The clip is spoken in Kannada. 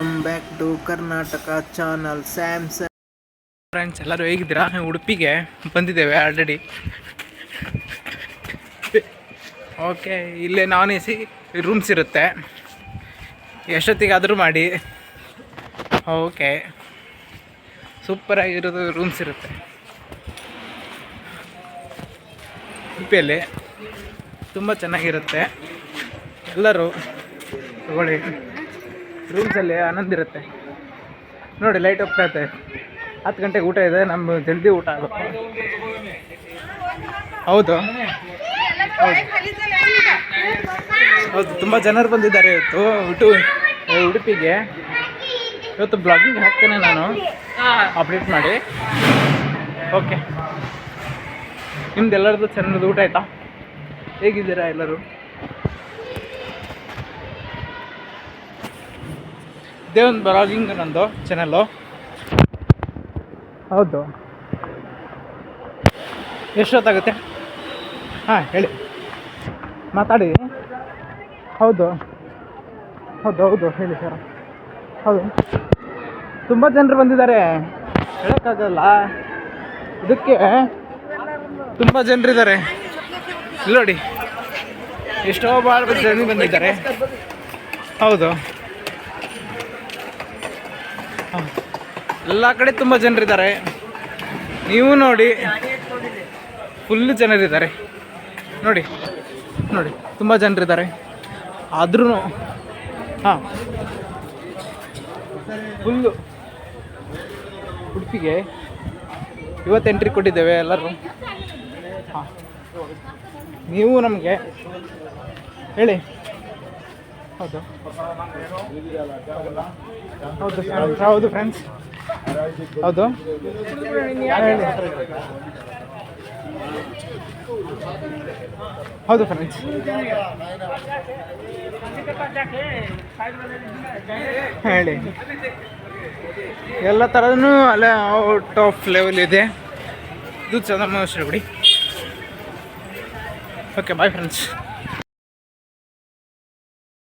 Welcome back to Karnataka channel Samsung. Friends ಎಲ್ಲರೂ ಹೇಗಿದ್ದೀರಾ? ಉಡುಪಿಗೆ ಬಂದಿದ್ದೇವೆ ಆಲ್ರೆಡಿ. ಓಕೆ, ಇಲ್ಲೇ ನಾನ್ ಎ ಸಿ ರೂಮ್ಸ್ ಇರುತ್ತೆ, ಎಷ್ಟೊತ್ತಿಗಾದರೂ ಮಾಡಿ. ಓಕೆ, ಸೂಪರಾಗಿರೋದು ರೂಮ್ಸ್ ಇರುತ್ತೆ ಉಡುಪಿಯಲ್ಲಿ, ತುಂಬ ಚೆನ್ನಾಗಿರುತ್ತೆ. ಎಲ್ಲರೂ ತಗೊಳ್ಳಿ, ರೂಮ್ಸಲ್ಲಿ ಆನಂದ ಇರುತ್ತೆ. ನೋಡಿ, ಲೈಟ್ ಹೋಗ್ತಾ ಇರುತ್ತೆ. 10 ಗಂಟೆಗೆ ಊಟ ಇದೆ, ನಮ್ಮ ಜಲ್ದಿ ಊಟ ಆಗುತ್ತೆ. ಹೌದು ಹೌದು, ತುಂಬ ಜನರು ಬಂದಿದ್ದಾರೆ ಇವತ್ತು ಉಡುಪಿಗೆ. ಇವತ್ತು ಬ್ಲಾಗಿಂಗ್ ಹಾಕ್ತೇನೆ ನಾನು, ಅಪ್ಡೇಟ್ ಮಾಡಿ. ಓಕೆ, ನಿಮ್ದು ಎಲ್ಲರದ್ದು ಚೆನ್ನಾಗಿ ಊಟ ಆಯಿತಾ? ಹೇಗಿದ್ದೀರಾ ಎಲ್ಲರೂ? ಇದೇ ಒಂದು ಬ್ಲಾಗಿಂಗ್ ನಂದು ಚಾನಲ್ಲು. ಹೌದು, ಎಷ್ಟೊತ್ತಾಗುತ್ತೆ? ಹಾಂ, ಹೇಳಿ, ಮಾತಾಡಿ. ಹೌದು ಹೌದು ಹೌದು ಹೇಳಿ ಸರ್. ಹೌದು, ತುಂಬ ಜನರು ಬಂದಿದ್ದಾರೆ, ಹೇಳೋಕ್ಕಾಗಲ್ಲ. ಇದಕ್ಕೆ ತುಂಬ ಜನರಿದ್ದಾರೆ. ಇಲ್ಲಿ ನೋಡಿ, ಎಷ್ಟೋ ಭಾಳ ಜನ ಬಂದಿದ್ದಾರೆ. ಹೌದು, ಎಲ್ಲ ಕಡೆ ತುಂಬ ಜನರಿದ್ದಾರೆ. ನೀವು ನೋಡಿ, ಫುಲ್ಲು ಜನರಿದ್ದಾರೆ. ನೋಡಿ ನೋಡಿ, ತುಂಬ ಜನರಿದ್ದಾರೆ. ಆದ್ರೂ ಹಾಂ, ಫುಲ್ಲು ಉಡುಪಿಗೆ ಇವತ್ತು ಎಂಟ್ರಿ ಕೊಟ್ಟಿದ್ದೇವೆ ಎಲ್ಲರೂ. ಹಾಂ, ನೀವು ನಮಗೆ ಹೇಳಿ. ಹೌದು ಹೌದು ಹೌದು ಫ್ರೆಂಡ್ಸ್, ಹೌದು ಹೇಳಿ. ಹೌದು ಫ್ರೆಂಡ್ಸ್, ಹೇಳಿ. ಎಲ್ಲ ಥರದೂ ಅಲ್ಲೇ ಔಟ್ ಆಫ್ ಲೆವೆಲ್ ಇದೆ. ಇದು ಚಂದ್ರಮೌಳೇಶ್ವರಿ ಗುಡಿ. Okay, bye friends.